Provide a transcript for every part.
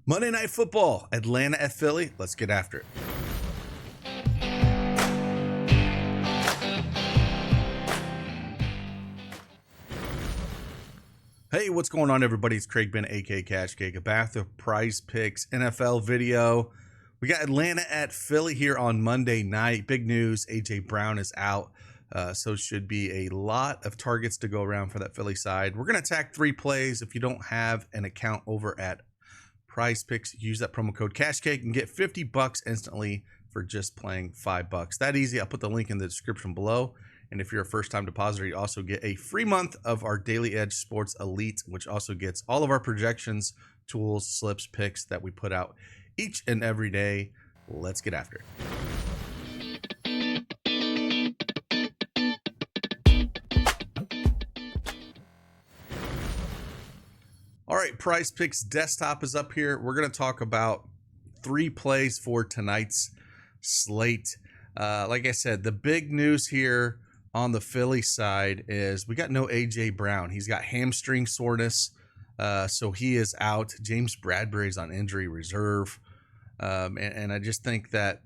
Monday Night Football, Atlanta at Philly. Let's get after it. Hey, what's going on, everybody? It's Craig Ben, aka Cash Cake, back with PrizePicks NFL video. We got Atlanta at Philly here on Monday night. Big news: A.J. Brown is out, so should be a lot of targets to go around for that Philly side. We're going to attack 3 plays. If you don't have an account over at PrizePicks, use that promo code CashCake and get $50 instantly for just playing $5. That easy. I'll put the link in the description below. And if you're a first-time depositor, you also get a free month of our Daily Edge Sports Elite, which also gets all of our projections, tools, slips, picks that we put out each and every day. Let's get after it. All right, PrizePicks desktop is up here. We're going to talk about 3 plays for tonight's slate. Like I said, the big news here on the Philly side is we got no A.J. Brown. He's got hamstring soreness, so he is out. James Bradbury's on injury reserve. And I just think that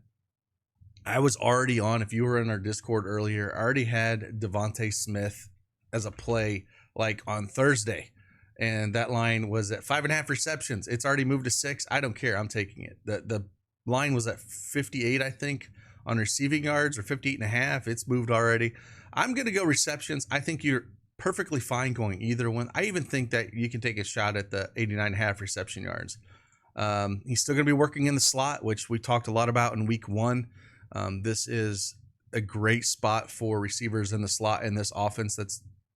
I was already on, if you were in our Discord earlier, I already had DeVonta Smith as a play like on Thursday. And that line was at 5.5 receptions. It's already moved to 6. I don't care. I'm taking it. The line was at 58, I think, on receiving yards, or 58.5. It's moved already. I'm going to go receptions. I think you're perfectly fine going either one. I even think that you can take a shot at the 89.5 reception yards. He's still going to be working in the slot, which we talked a lot about in week 1. This is a great spot for receivers in the slot in this offense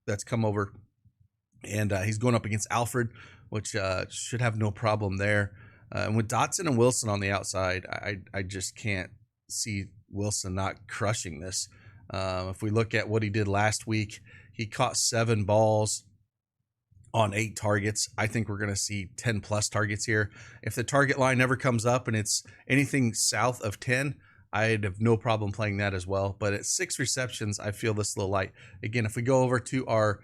that's come over. And he's going up against Alfred, which should have no problem there. And with Dotson and Wilson on the outside, I just can't see Wilson not crushing this. If we look at what he did last week, he caught 7 balls on 8 targets. I think we're going to see 10 plus targets here. If the target line never comes up and it's anything south of 10, I'd have no problem playing that as well. But at 6 receptions, I feel this a little light. Again, if we go over to our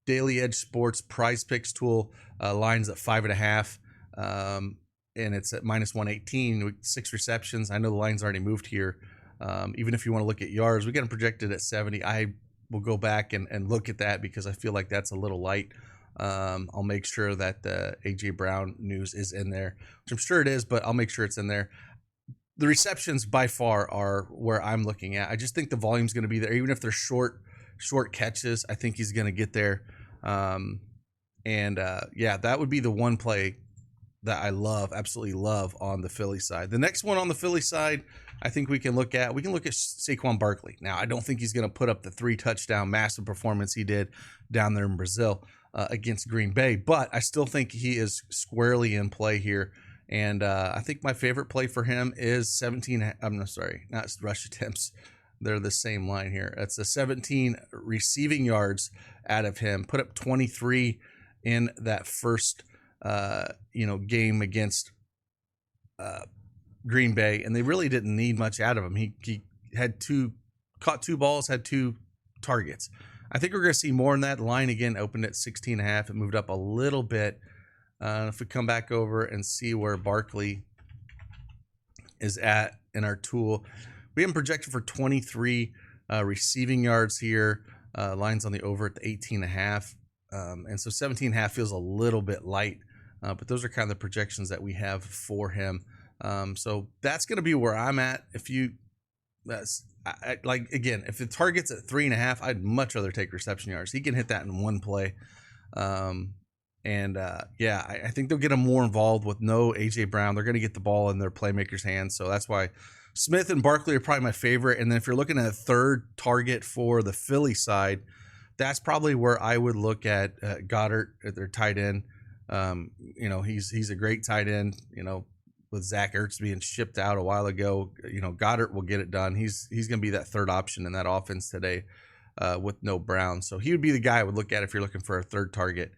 Daily Edge Sports PrizePicks tool, lines at 5.5, and it's at -118. 6 receptions. I know the line's already moved here. Even if you want to look at yards, we got them projected at 70. I will go back and look at that because I feel like that's a little light. I'll make sure that the A.J. Brown news is in there, which I'm sure it is, but I'll make sure it's in there. The receptions by far are where I'm looking at. I just think the volume's going to be there, even if they're short catches. I think he's going to get there. Yeah, that would be the one play that I absolutely love on the Philly side. The next one on the Philly side, I think we can look at Saquon Barkley. Now, I don't think he's going to put up the 3-touchdown massive performance he did down there in Brazil against Green Bay, but I still think he is squarely in play here. And I think my favorite play for him is 17. I'm sorry, not rush attempts. They're the same line here. It's a 17 receiving yards out of him. Put up 23 in that first, game against Green Bay, and they really didn't need much out of him. He had caught 2 balls, had 2 targets. I think we're going to see more in that. Line again opened at 16.5. It moved up a little bit. If we come back over and see where Barkley is at in our tool, we have him projected for 23 receiving yards here. Lines on the over at the 18.5. And so 17.5 feels a little bit light. But those are kind of the projections that we have for him. So that's going to be where I'm at. If you, if the target's at 3.5, I'd much rather take reception yards. He can hit that in one play. I think they'll get him more involved with no A.J. Brown. They're going to get the ball in their playmakers' hands. So that's why Smith and Barkley are probably my favorite. And then if you're looking at a third target for the Philly side, that's probably where I would look at Goedert at their tight end. He's a great tight end, with Zach Ertz being shipped out a while ago. Goedert will get it done. He's going to be that third option in that offense today with no Brown. So he would be the guy I would look at if you're looking for a third target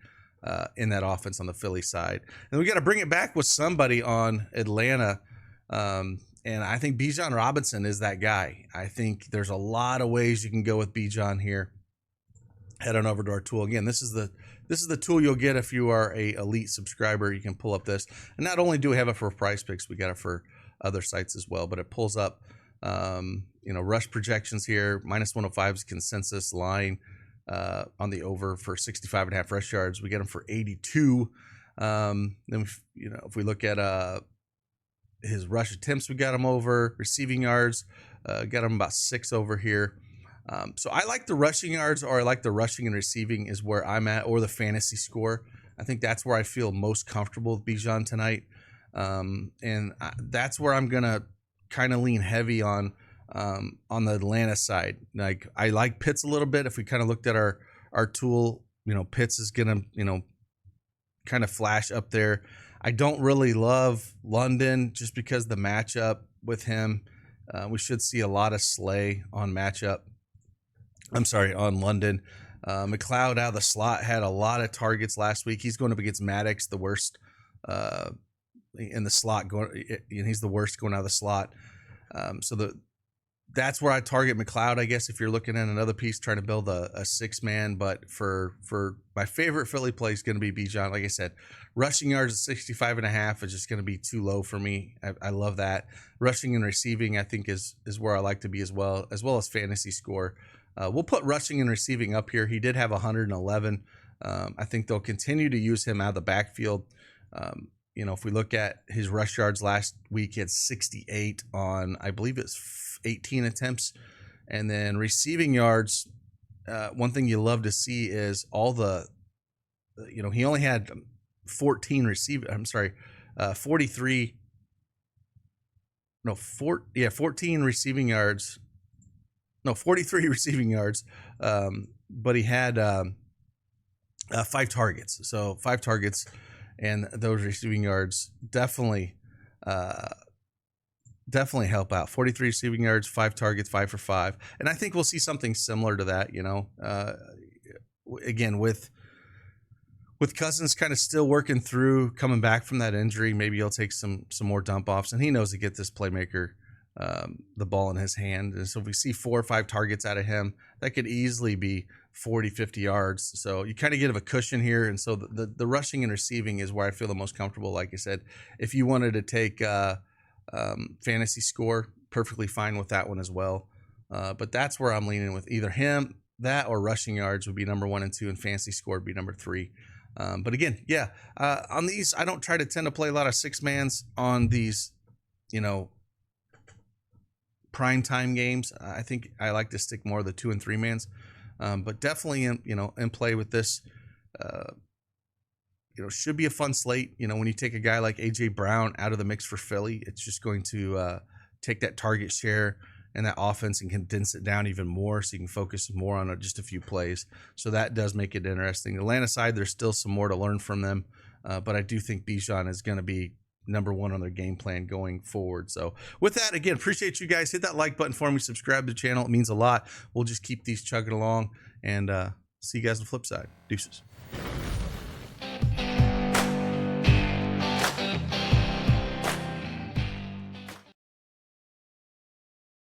in that offense on the Philly side. And we got to bring it back with somebody on Atlanta. And I think Bijan Robinson is that guy. I think there's a lot of ways you can go with Bijan here. head on over to our tool. Again, this is the tool you'll get if you are a elite subscriber. You can pull up this, and not only do we have it for PrizePicks, we got it for other sites as well. But it pulls up, rush projections here. -105 is consensus line on the over for 65.5 rush yards. We get them for 82. Then if we look at his rush attempts, we got him over. Receiving yards, got him about 6 over here. So I like the rushing yards, or I like the rushing and receiving is where I'm at, or the fantasy score. I think that's where I feel most comfortable with Bijan tonight. That's where I'm going to kind of lean heavy on the Atlanta side. Like, I like Pitts a little bit. If we kind of looked at our tool, Pitts is going to, kind of flash up there. I don't really love London just because the matchup with him. We should see a lot of Slay on on London. McLeod out of the slot had a lot of targets last week. He's going up against Maddox, the worst in the slot. He's the worst going out of the slot. That's where I target McLeod, I guess, if you're looking at another piece trying to build a 6-man. But for my favorite Philly play is going to be Bijan. Like I said, rushing yards at 65.5 is just going to be too low for me. I love that. Rushing and receiving, I think, is where I like to be as well as fantasy score. We'll put rushing and receiving up here. He did have 111. I think they'll continue to use him out of the backfield. If we look at his rush yards last week, he had 68 on, I believe it's 18 attempts. And then receiving yards, one thing you love to see is all the, he only had 14 receiving yards. No, 43 receiving yards, but he had 5 targets. So 5 targets, and those receiving yards definitely help out. 43 receiving yards, 5 targets, 5 for 5. And I think we'll see something similar to that, again, with Cousins kind of still working through, coming back from that injury. Maybe he'll take some more dump offs, and he knows to get this playmaker the ball in his hand. And so if we see 4 or 5 targets out of him, that could easily be 40, 50 yards. So you kind of get a cushion here. And so the rushing and receiving is where I feel the most comfortable. Like I said, if you wanted to take fantasy score, perfectly fine with that one as well. But that's where I'm leaning with either him, that, or rushing yards would be number 1 and 2, and fantasy score would be number 3. But again, on these, I don't tend to play a lot of 6-mans on these, prime time games. I think I like to stick more of the 2 and 3 mans, but definitely in play with this. Should be a fun slate. When you take a guy like AJ Brown out of the mix for Philly, it's just going to take that target share and that offense and condense it down even more, so you can focus more on just a few plays. So that does make it interesting. Atlanta side, there's still some more to learn from them, but I do think Bijan is going to be number 1 on their game plan going forward. So with that, again, appreciate you guys. Hit that like button for me. Subscribe to the channel. It means a lot. We'll just keep these chugging along, and see you guys on the flip side. Deuces.